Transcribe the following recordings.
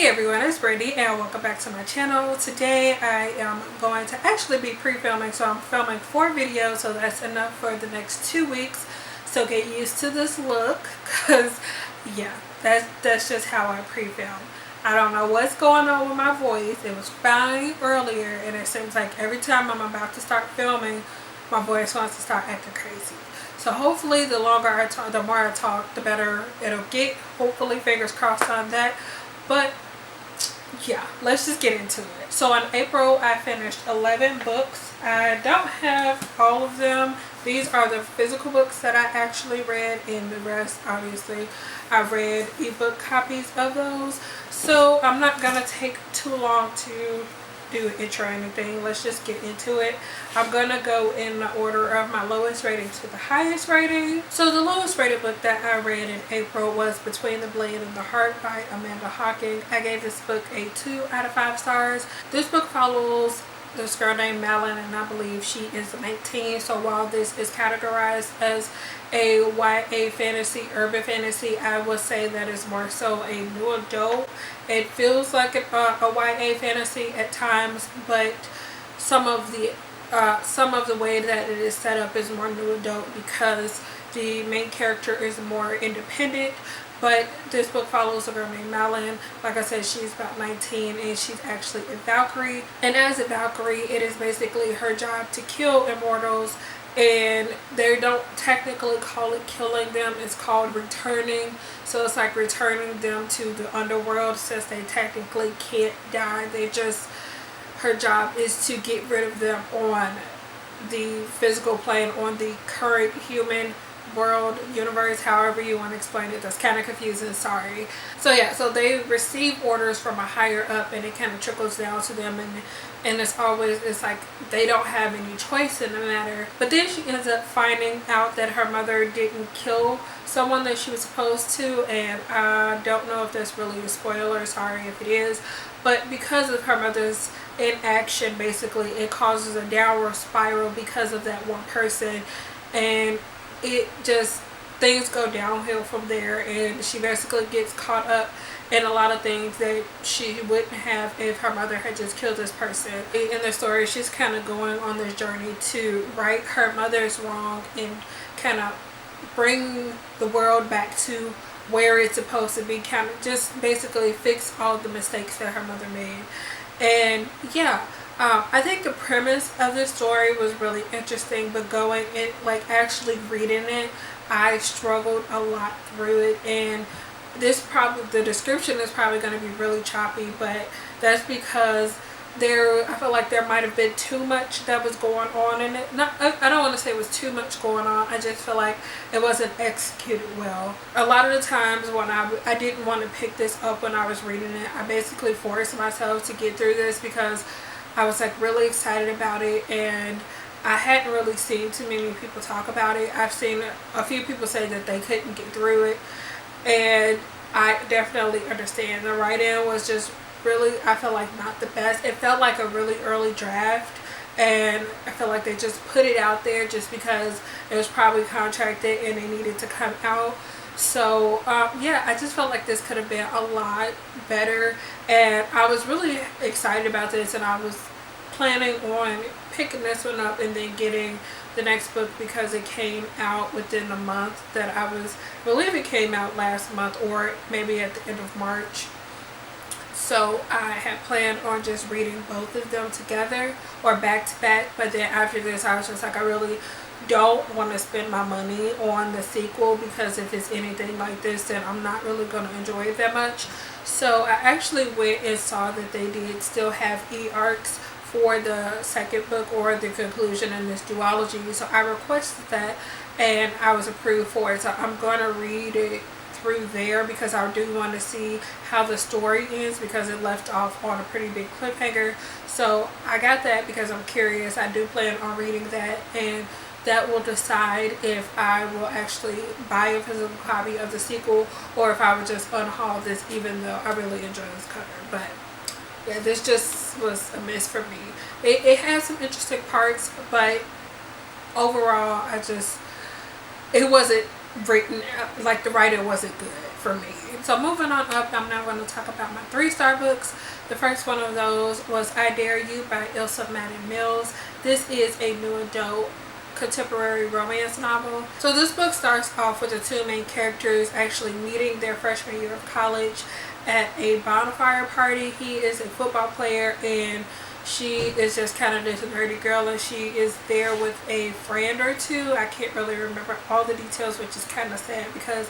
Hey everyone, it's Brandy and welcome back to my channel. Today I am going to actually be pre-filming, so I'm filming 4 videos, so that's enough for the next 2 weeks. So get used to this look, because yeah, that's just how I pre-film. I don't know what's going on with my voice. It was fine earlier and it seems like every time I'm about to start filming, my voice wants to start acting crazy. So hopefully the longer I talk, the more I talk, the better it'll get. Hopefully, fingers crossed on that. But yeah, let's just get into it. So in April, I finished 11 books. I don't have all of them. These are the physical books that I actually read, and the rest, obviously, I read ebook copies of those. So I'm not gonna take too long to do an intro or anything. Let's just get into it. I'm gonna go in the order of my lowest rating to the highest rating. So the lowest rated book that I read in April was Between the Blade and the Heart by Amanda Hocking. I gave this book a 2 out of 5 stars. This book follows this girl named Malin, and I believe she is 19. So while this is categorized as a YA fantasy, urban fantasy, I would say that is more so a new adult. It feels like a YA fantasy at times, but some of the way that it is set up is more new adult because the main character is more independent. But this book follows a girl named Malin. Like I said, she's about 19 and she's actually a Valkyrie. And as a Valkyrie, it is basically her job to kill immortals. And they don't technically call it killing them. It's called returning. So it's like returning them to the underworld since they technically can't die. Her job is to get rid of them on the physical plane, on the current human world, universe, however you want to explain it. That's kind of confusing, sorry. So yeah, so they receive orders from a higher up and it kind of trickles down to them, and it's like they don't have any choice in the matter. But then she ends up finding out that her mother didn't kill someone that she was supposed to, and I don't know if that's really a spoiler, sorry if it is, but because of her mother's inaction, basically it causes a downward spiral because of that one person, and it just, things go downhill from there, and she basically gets caught up in a lot of things that she wouldn't have if her mother had just killed this person. In the story, she's kind of going on this journey to right her mother's wrong and kind of bring the world back to where it's supposed to be, kind of just basically fix all the mistakes that her mother made. And yeah, I think the premise of this story was really interesting, but going in, like actually reading it, I struggled a lot through it, and the description is probably going to be really choppy, but that's because I feel like there might have been too much that was going on in it. I don't want to say it was too much going on. I just feel like it wasn't executed well. A lot of the times when I didn't want to pick this up when I was reading it, I basically forced myself to get through this because I was like really excited about it, and I hadn't really seen too many people talk about it. I've seen a few people say that they couldn't get through it, and I definitely understand. The writing was just really, I feel like, not the best. It felt like a really early draft, and I feel like they just put it out there just because it was probably contracted and it needed to come out. So yeah, I just felt like this could have been a lot better, and I was really excited about this, and I was planning on picking this one up and then getting the next book because it came out within the month that I believe it came out last month or maybe at the end of March. So I had planned on just reading both of them together or back to back, but then after this I was just like, I really don't want to spend my money on the sequel because if it's anything like this, then I'm not really going to enjoy it that much. So I actually went and saw that they did still have e-arcs for the second book or the conclusion in this duology, so I requested that and I was approved for it. So I'm going to read it through there because I do want to see how the story ends because it left off on a pretty big cliffhanger. So I got that because I'm curious. I do plan on reading that, and that will decide if I will actually buy a physical copy of the sequel or if I would just unhaul this, even though I really enjoy this cover. But yeah, this just was a miss for me. It had some interesting parts, but overall it wasn't written, like the writer wasn't good for me. So moving on up, I'm now going to talk about my 3-star books. The first one of those was I Dare You by Elsa Madden Mills. This is a new adult contemporary romance novel. So this book starts off with the two main characters actually meeting their freshman year of college at a bonfire party. He is a football player and she is just kind of this nerdy girl, and she is there with a friend or two. I can't really remember all the details, which is kind of sad because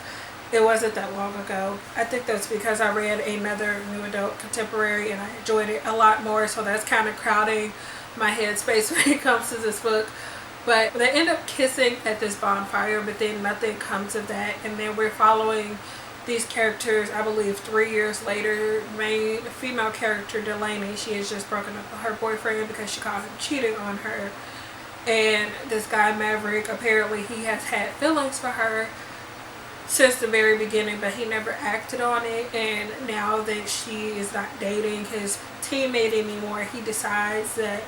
it wasn't that long ago. I think that's because I read another new adult contemporary and I enjoyed it a lot more, so that's kind of crowding my headspace when it comes to this book. But they end up kissing at this bonfire, but then nothing comes of that, and then we're following these characters, I believe 3 years later. Main female character Delaney, she has just broken up with her boyfriend because she caught him cheating on her, and this guy Maverick, apparently he has had feelings for her since the very beginning, but he never acted on it, and now that she is not dating his teammate anymore, he decides that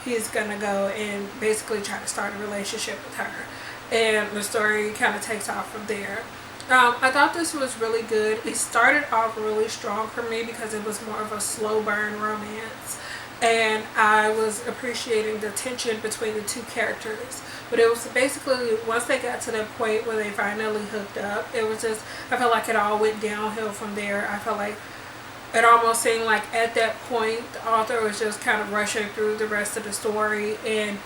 he's gonna go and basically try to start a relationship with her, and the story kind of takes off from there. I thought this was really good. It started off really strong for me because it was more of a slow burn romance, and I was appreciating the tension between the two characters. But it was basically, once they got to the point where they finally hooked up, it was just, I felt like it all went downhill from there. I felt like it almost seemed like at that point the author was just kind of rushing through the rest of the story, and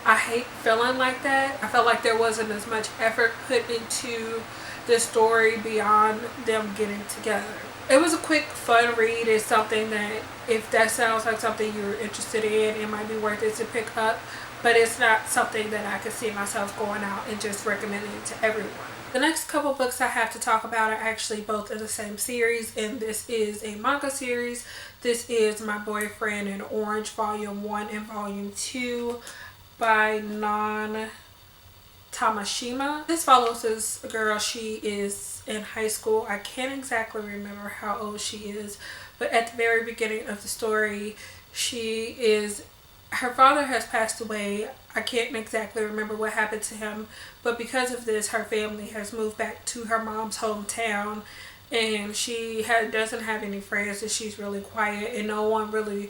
I hate feeling like that. I felt like there wasn't as much effort put into the story beyond them getting together. It was a quick, fun read. It's something that, if that sounds like something you're interested in, it might be worth it to pick up, but it's not something that I could see myself going out and just recommending to everyone. The next couple books I have to talk about are actually both in the same series, and this is a manga series. This is My Boyfriend in Orange Volume 1 and Volume 2 by Non Tamashima. This follows this girl. She is in high school. I can't exactly remember how old she is, but at the very beginning of the story, her father has passed away. I can't exactly remember what happened to him, but because of this, her family has moved back to her mom's hometown, and she doesn't have any friends, and she's really quiet, and no one really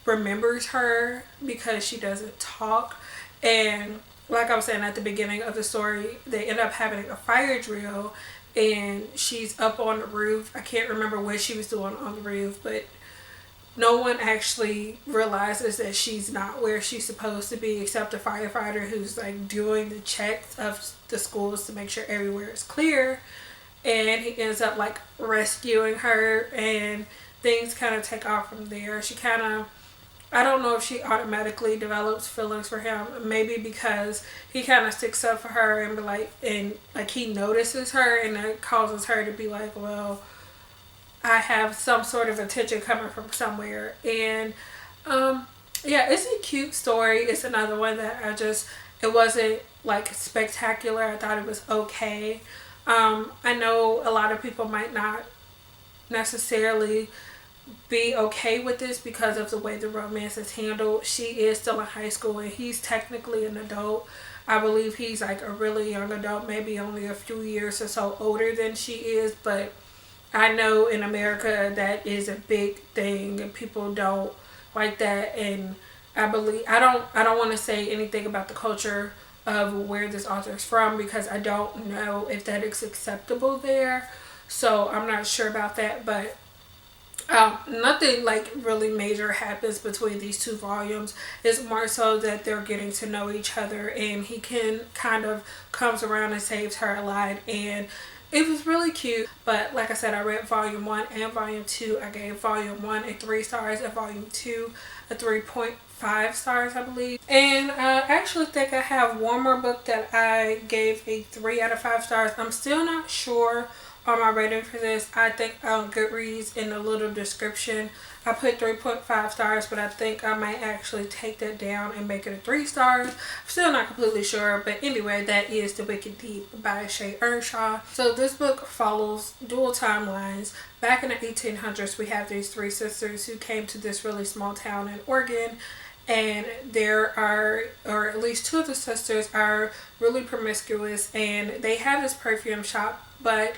remembers her because she doesn't talk. And like I was saying at the beginning of the story, they end up having a fire drill, and she's up on the roof. I can't remember what she was doing on the roof, but no one actually realizes that she's not where she's supposed to be, except a firefighter who's like doing the checks of the schools to make sure everywhere is clear. And he ends up like rescuing her, and things kind of take off from there. I don't know if she automatically develops feelings for him, maybe because he kind of sticks up for her and he notices her, and it causes her to be like, well, I have some sort of attention coming from somewhere. And yeah, it's a cute story. It's another one that it wasn't like spectacular. I thought it was okay. I know a lot of people might not necessarily be okay with this because of the way the romance is handled. She is still in high school and he's technically an adult. I believe he's like a really young adult, maybe only a few years or so older than she is, but I know in America that is a big thing and people don't like that. And I don't want to say anything about the culture of where this author is from because I don't know if that is acceptable there, so I'm not sure about that. But nothing like really major happens between these two volumes. It's more so that they're getting to know each other, and he kind of comes around and saves her a lot, and it was really cute. But like I said, I read volume 1 and volume 2. I gave volume 1 a 3 stars and volume 2 a 3.5 stars, I believe. And I actually think I have one more book that I gave a 3 out of 5 stars. I'm still not sure on my rating for this. I think on Goodreads in the little description I put 3.5 stars, but I think I might actually take that down and make it a 3 stars. I'm still not completely sure, but anyway, that is The Wicked Deep by Shay Earnshaw. So this book follows dual timelines. Back in the 1800s, we have these 3 sisters who came to this really small town in Oregon, and there are, or at least 2 of the sisters are really promiscuous, and they have this perfume shop, but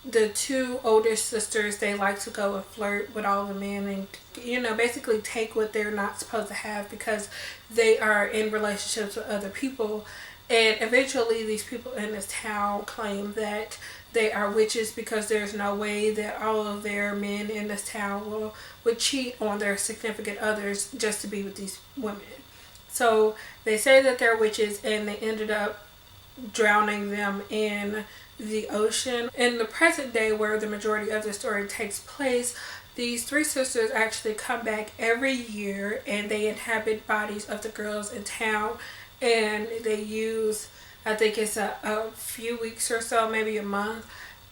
the two older sisters, they like to go and flirt with all the men and, you know, basically take what they're not supposed to have because they are in relationships with other people. And eventually these people in this town claim that they are witches because there's no way that all of their men in this town would cheat on their significant others just to be with these women. So they say that they're witches, and they ended up drowning them in the ocean. In the present day, where the majority of the story takes place, these three sisters actually come back every year, and they inhabit bodies of the girls in town, and they use, I think it's a few weeks or so, maybe a month,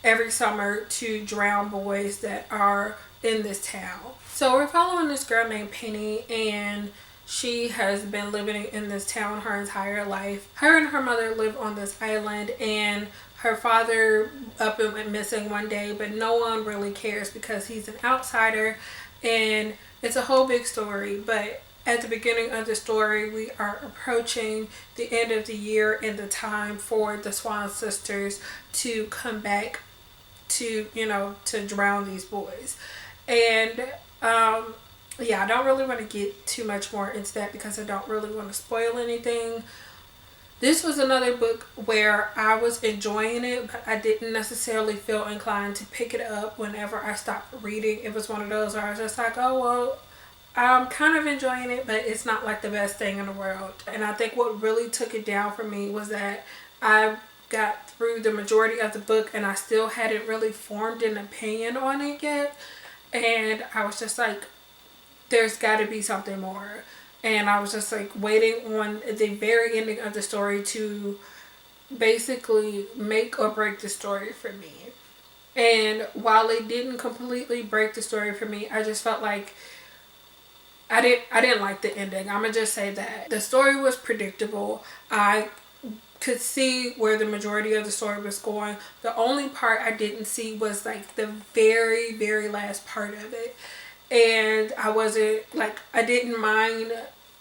every summer to drown boys that are in this town. So we're following this girl named Penny, and she has been living in this town her entire life. Her and her mother live on this island, and her father up and went missing one day, but no one really cares because he's an outsider, and it's a whole big story. But at the beginning of the story, we are approaching the end of the year and the time for the Swan sisters to come back to, you know, to drown these boys. And yeah, I don't really want to get too much more into that because I don't really want to spoil anything. This was another book where I was enjoying it, but I didn't necessarily feel inclined to pick it up whenever I stopped reading. It was one of those where I was just like, oh, well, I'm kind of enjoying it, but it's not like the best thing in the world. And I think what really took it down for me was that I got through the majority of the book and I still hadn't really formed an opinion on it yet. And I was just like, there's got to be something more. And I was just like waiting on the very ending of the story to basically make or break the story for me. And while it didn't completely break the story for me, I just felt like I didn't like the ending. I'm gonna just say that the story was predictable. I could see where the majority of the story was going. The only part I didn't see was like the very, very last part of it. And I didn't mind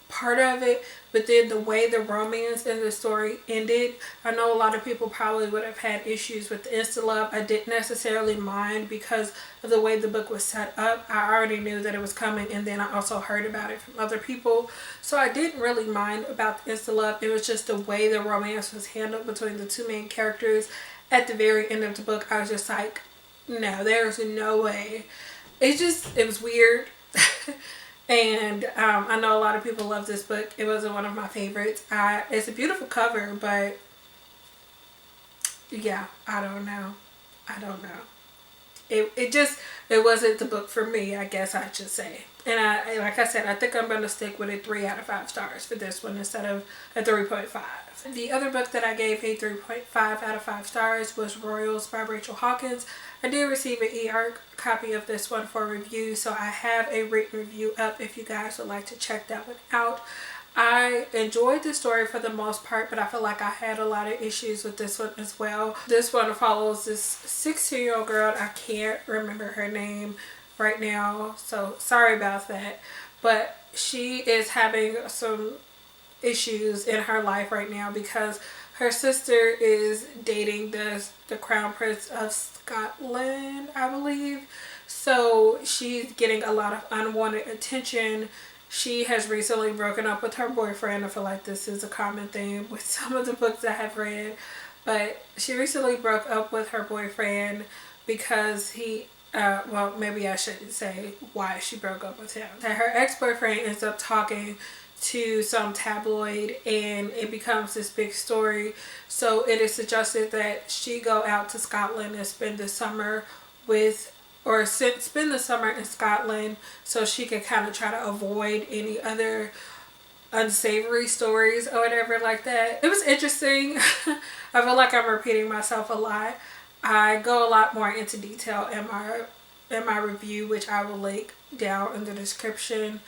part of it, but then the way the romance in the story ended, I know a lot of people probably would have had issues with the insta love. I didn't necessarily mind because of the way the book was set up. I already knew that it was coming, and then I also heard about it from other people, so I didn't really mind about the insta love. It was just the way the romance was handled between the two main characters at the very end of the book. I was just like, no, there's no way. It was weird. And I know a lot of people love this book. It wasn't one of my favorites. It's a beautiful cover, but yeah, I don't know. It wasn't the book for me, I guess I should say. And like I said, I think I'm going to stick with a 3 out of 5 stars for this one instead of a 3.5. The other book that I gave a 3.5 out of 5 stars was Royals by Rachel Hawkins. I did receive an e-arc copy of this one for review, so I have a written review up if you guys would like to check that one out. I enjoyed the story for the most part, but I feel like I had a lot of issues with this one as well. This one follows this 16-year-old girl. I can't remember her name right now, so sorry about that. But she is having some issues in her life right now because her sister is dating the Crown Prince of Scotland, I believe. So she's getting a lot of unwanted attention. She has recently broken up with her boyfriend. I feel like this is a common theme with some of the books I have read. But she recently broke up with her boyfriend because well, maybe I shouldn't say why she broke up with him. Her ex-boyfriend ends up talking to some tabloid and it becomes this big story. So it is suggested that she go out to Scotland and spend the summer spend the summer in Scotland so she can kind of try to avoid any other unsavory stories or whatever like that. It was interesting. I feel like I'm repeating myself a lot. I go a lot more into detail in my review, which I will link down in the description.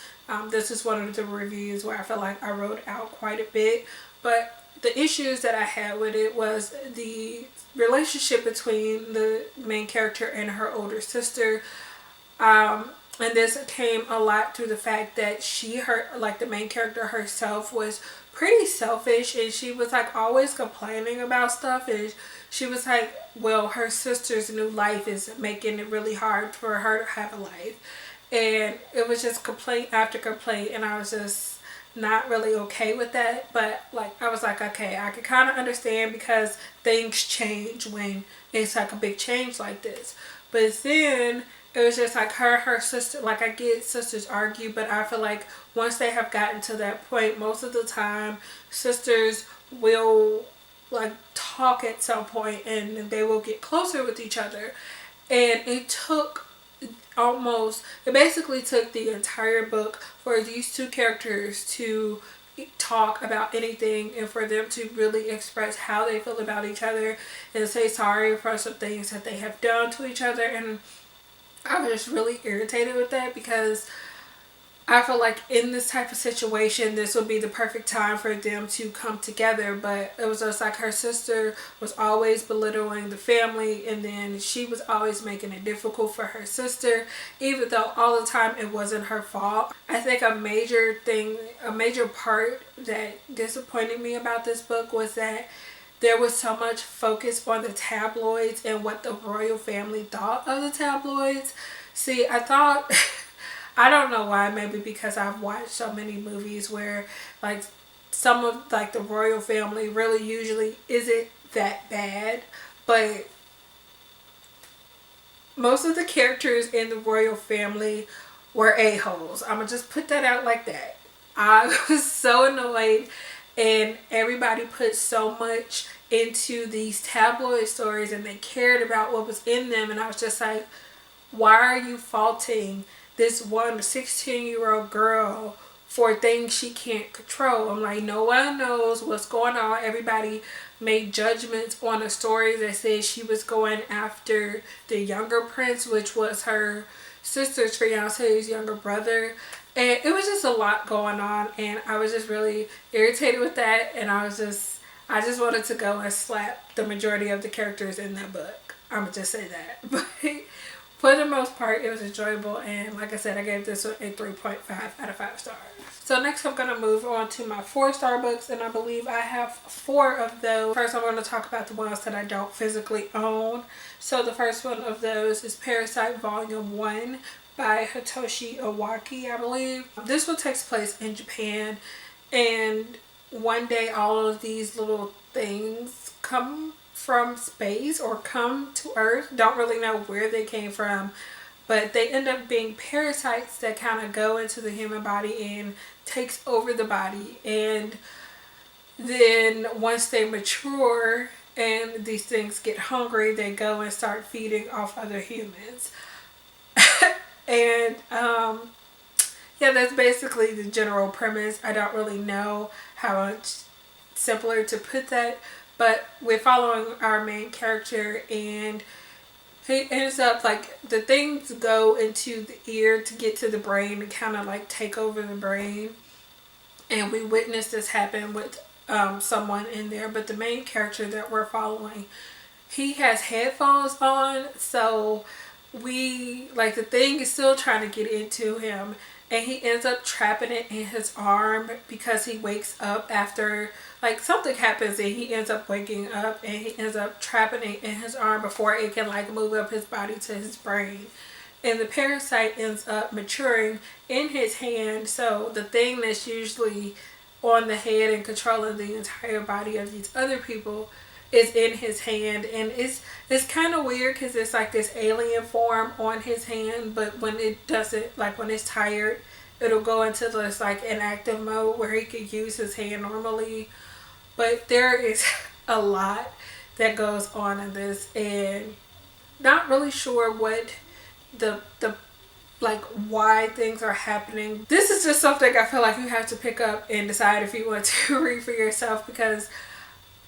This is one of the reviews where I feel like I wrote out quite a bit, but the issues that I had with it was the relationship between the main character and her older sister. And this came a lot through the fact that the main character herself was pretty selfish, and she was like always complaining about stuff, and she was like, well, her sister's new life is making it really hard for her to have a life. And it was just complaint after complaint, and I was just not really okay with that. But like, I was like, okay, I could kind of understand because things change when it's like a big change like this. But then it was just like her sister, like, I get sisters argue, but I feel like once they have gotten to that point, most of the time sisters will like talk at some point, and they will get closer with each other. And it basically took the entire book for these two characters to talk about anything, and for them to really express how they feel about each other and say sorry for some things that they have done to each other. And I was just really irritated with that, because I feel like in this type of situation, this would be the perfect time for them to come together. But it was just like her sister was always belittling the family, and then she was always making it difficult for her sister, even though all the time it wasn't her fault. I think a major part that disappointed me about this book was that there was so much focus on the tabloids and what the royal family thought of the tabloids. See, I thought, I don't know why, maybe because I've watched so many movies where like some of like the royal family really usually isn't that bad, but most of the characters in the royal family were a-holes. I'm gonna just put that out like that. I was so annoyed, and everybody put so much into these tabloid stories, and they cared about what was in them, and I was just like, why are you faulting this one 16-year-old girl for things she can't control? I'm like, no one knows what's going on. Everybody made judgments on a story that said she was going after the younger prince, which was her sister's fiance's younger brother. And it was just a lot going on, and I was just really irritated with that, and I just wanted to go and slap the majority of the characters in that book. I'm gonna just say that. But for the most part, it was enjoyable, and like I said, I gave this one a 3.5 out of 5 stars. So next I'm going to move on to my 4-star books, and I believe I have 4 of those. First, I'm going to talk about the ones that I don't physically own. So the first one of those is Parasite Volume 1 by Hitoshi Owaki, I believe. This one takes place in Japan, and one day all of these little things come from space or come to Earth. Don't really know where they came from, but they end up being parasites that kind of go into the human body and takes over the body. And then once they mature and these things get hungry, they go and start feeding off other humans. And yeah, that's basically the general premise. I don't really know how much simpler to put that, but we're following our main character, and he ends up like, the things go into the ear to get to the brain and kind of like take over the brain. And we witnessed this happen with someone in there, but the main character that we're following, he has headphones on, so the thing is still trying to get into him, and he ends up trapping it in his arm because he wakes up after like something happens, and he ends up waking up, and he ends up trapping it in his arm before it can like move up his body to his brain. And the parasite ends up maturing in his hand, so the thing that's usually on the head and controlling the entire body of these other people is in his hand. And it's kind of weird because it's like this alien form on his hand, but when it doesn't, like when it's tired, it'll go into this like inactive mode where he could use his hand normally. But there is a lot that goes on in this, and not really sure what the like why things are happening. This is just something I feel like you have to pick up and decide if you want to read for yourself, because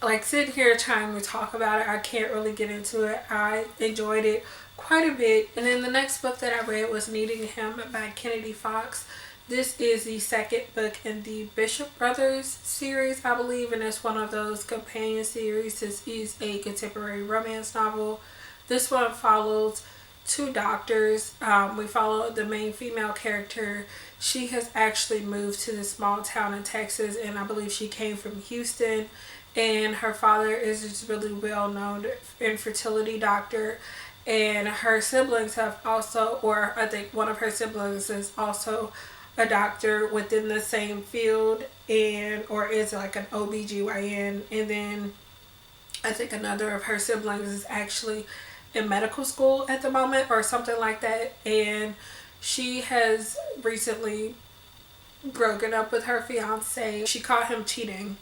like sitting here trying to talk about it, I can't really get into it. I enjoyed it quite a bit. And then the next book that I read was Needing Him by Kennedy Fox. This is the second book in the Bishop Brothers series, I believe, and it's one of those companion series. This is a contemporary romance novel. This one follows two doctors. We follow the main female character. She has actually moved to this small town in Texas, and I believe she came from Houston. And her father is this really well known infertility doctor. And her siblings have also, or I think one of her siblings is also a doctor within the same field, and or is like an OBGYN. And then I think another of her siblings is actually in medical school at the moment or something like that. And she has recently broken up with her fiance. She caught him cheating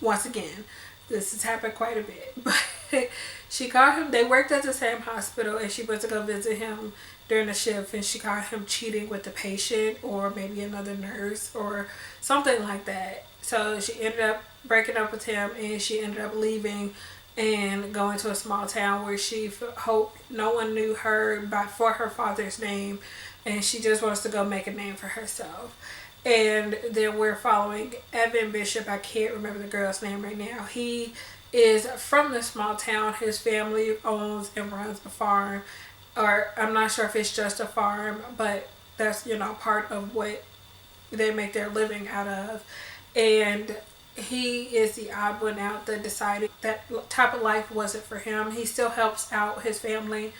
once again. This has happened quite a bit. But she caught him, they worked at the same hospital, and she went to go visit him during the shift, and she caught him cheating with the patient or maybe another nurse or something like that. So she ended up breaking up with him, and she ended up leaving and going to a small town where she hoped no one knew her for her father's name, and she just wants to go make a name for herself. And then we're following Evan Bishop. I can't remember the girl's name right now. He is from the small town. His family owns and runs a farm, or I'm not sure if it's just a farm, but that's, you know, part of what they make their living out of. And he is the odd one out that decided that type of life wasn't for him. He still helps out his family,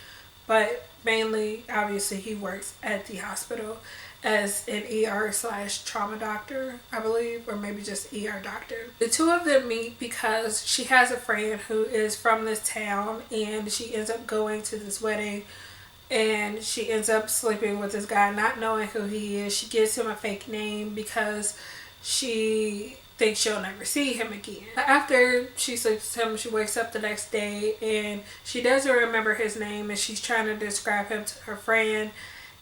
but mainly, obviously, he works at the hospital as an ER/trauma doctor, I believe, or maybe just ER doctor. The two of them meet because she has a friend who is from this town, and she ends up going to this wedding, and she ends up sleeping with this guy, not knowing who he is. She gives him a fake name because she thinks she'll never see him again. After she sleeps with him, she wakes up the next day, and she doesn't remember his name, and she's trying to describe him to her friend,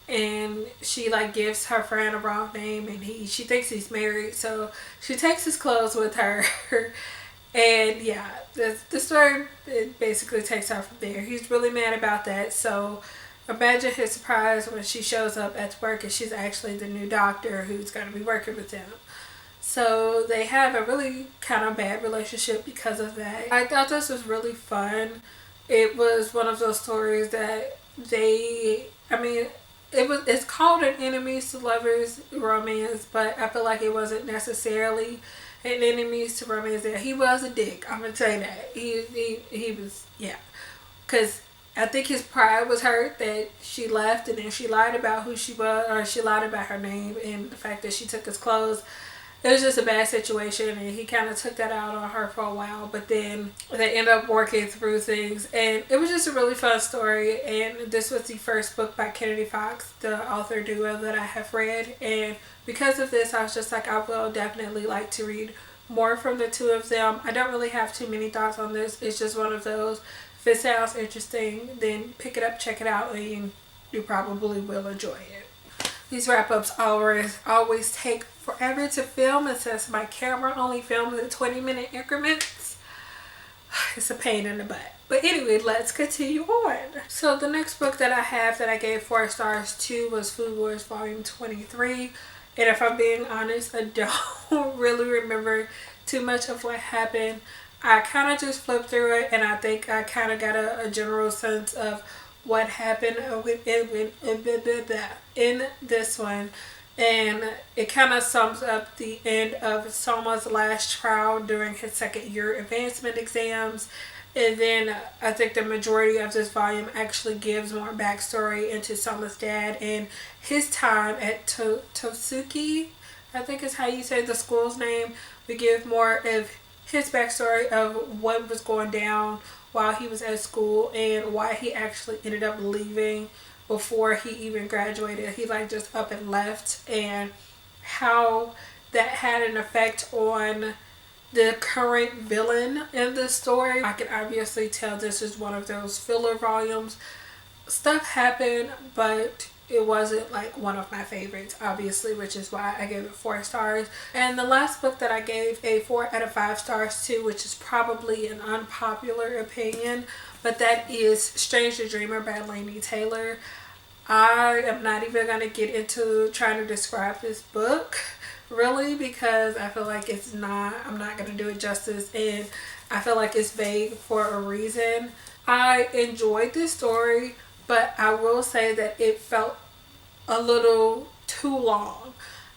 and she like gives her friend a wrong name, and she thinks he's married, so she takes his clothes with her. And yeah, the story, it basically takes off from there. He's really mad about that, so imagine his surprise when she shows up at work and she's actually the new doctor who's going to be working with him. So they have a really kind of bad relationship because of that. I thought this was really fun. It was one of those stories that it's called an enemies to lovers romance, but I feel like it wasn't necessarily an enemies to romance. There, he was a dick. I'm gonna say that he was, yeah, because I think his pride was hurt that she left, and then she lied about who she was, or she lied about her name, and the fact that she took his clothes. It was just a bad situation, and he kind of took that out on her for a while, but then they end up working through things, and it was just a really fun story. And this was the first book by Kennedy Fox, the author duo, that I have read, and because of this, I was just like, I will definitely like to read more from the two of them. I don't really have too many thoughts on this. It's just one of those, if it sounds interesting, then pick it up, check it out, and you probably will enjoy it. These wrap-ups always take forever to film, and since my camera only films in 20-minute increments, it's a pain in the butt. But anyway, let's continue on. So the next book that I have that I gave 4 stars to was Food Wars Volume 23. And if I'm being honest, I don't really remember too much of what happened. I kind of just flipped through it, and I think I kind of got a general sense of what happened in this one, and it kind of sums up the end of Soma's last trial during his second year advancement exams. And then I think the majority of this volume actually gives more backstory into Soma's dad and his time at Tosuki, I think is how you say the school's name. We give more of his backstory of what was going down while he was at school and why he actually ended up leaving before he even graduated. He like just up and left, and how that had an effect on the current villain in the story. I can obviously tell this is one of those filler volumes. Stuff happened, but it wasn't like one of my favorites, obviously, which is why I gave it 4 stars. And the last book that I gave a 4 out of 5 stars to, which is probably an unpopular opinion, but that is Strange the Dreamer by Laini Taylor. I am not even going to get into trying to describe this book, really, because I feel like I'm not going to do it justice, and I feel like it's vague for a reason. I enjoyed this story, but I will say that it felt a little too long.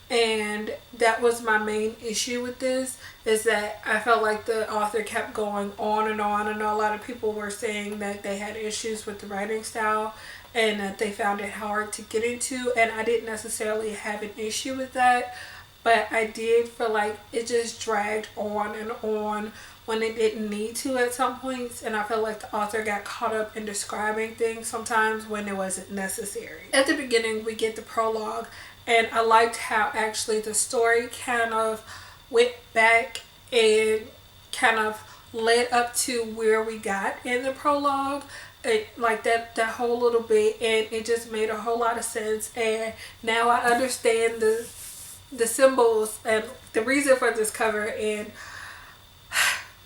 And that was my main issue with this, is that I felt like the author kept going on and on. I know a lot of people were saying that they had issues with the writing style and that they found it hard to get into, and I didn't necessarily have an issue with that, but I did feel like it just dragged on and on when it didn't need to at some points, and I feel like the author got caught up in describing things sometimes when it wasn't necessary. At the beginning we get the prologue, and I liked how actually the story kind of went back and kind of led up to where we got in the prologue. Like that whole little bit, and it just made a whole lot of sense, and now I understand the symbols and the reason for this cover, and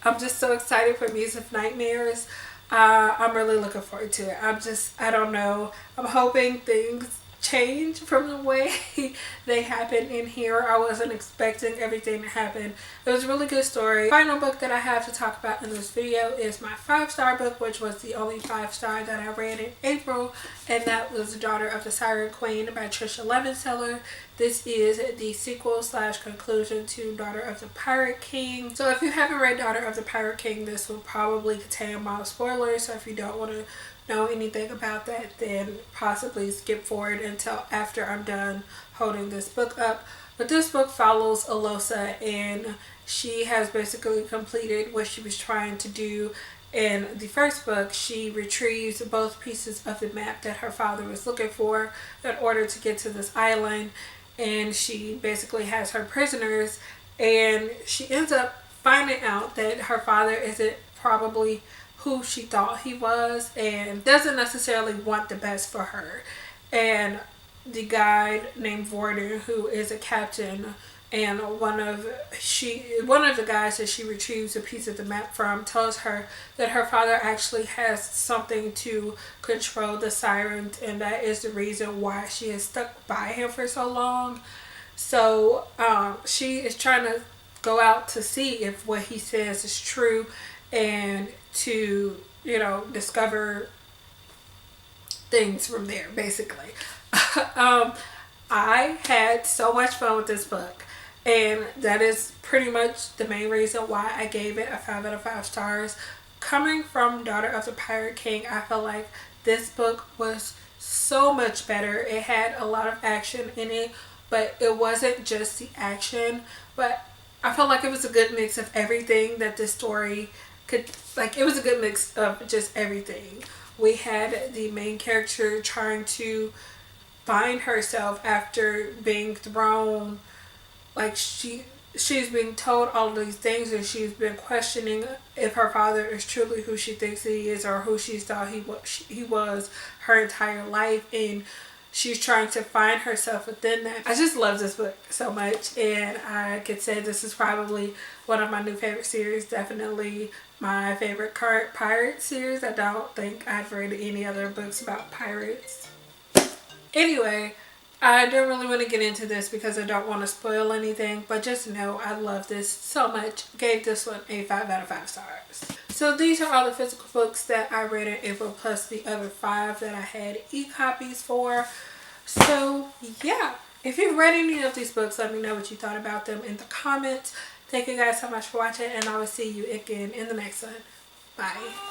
I'm just so excited for Muse of Nightmares. I'm really looking forward to it. I don't know. I'm hoping things change from the way they happen in here. I wasn't expecting everything to happen. It was a really good story. Final book that I have to talk about in this video is my 5-star book, which was the only 5-star that I read in April, and that was Daughter of the Siren Queen by Tricia Levenseller. This is the sequel / conclusion to Daughter of the Pirate King. So if you haven't read Daughter of the Pirate King, this will probably contain mild spoilers, so if you don't want to know anything about that, then possibly skip forward until after I'm done holding this book up. But this book follows Alosa, and she has basically completed what she was trying to do in the first book. She retrieves both pieces of the map that her father was looking for in order to get to this island, and she basically has her prisoners, and she ends up finding out that her father isn't probably who she thought he was and doesn't necessarily want the best for her. And the guide named Vorden, who is a captain, and one of the guys that she retrieves a piece of the map from, tells her that her father actually has something to control the sirens, and that is the reason why she is stuck by him for so long. So she is trying to go out to see if what he says is true, and to, you know, discover things from there, basically. I had so much fun with this book, and that is pretty much the main reason why I gave it a 5 out of 5 stars. Coming from Daughter of the Pirate King, I felt like this book was so much better. It had a lot of action in it, but it wasn't just the action, but I felt like it was a good mix of everything that this story could, like, it was a good mix of just everything. We had the main character trying to find herself after being thrown, like she's being told all these things, and she's been questioning if her father is truly who she thinks he is, or who she thought he was her entire life, and she's trying to find herself within that. I just love this book so much, and I could say this is probably one of my new favorite series. Definitely my favorite current pirate series. I don't think I've read any other books about pirates. Anyway, I don't really want to get into this because I don't want to spoil anything, but just know I love this so much. Gave this one a 5 out of 5 stars. So these are all the physical books that I read in April, plus the other 5 that I had e-copies for. So yeah, if you've read any of these books, let me know what you thought about them in the comments. Thank you guys so much for watching, and I will see you again in the next one. Bye.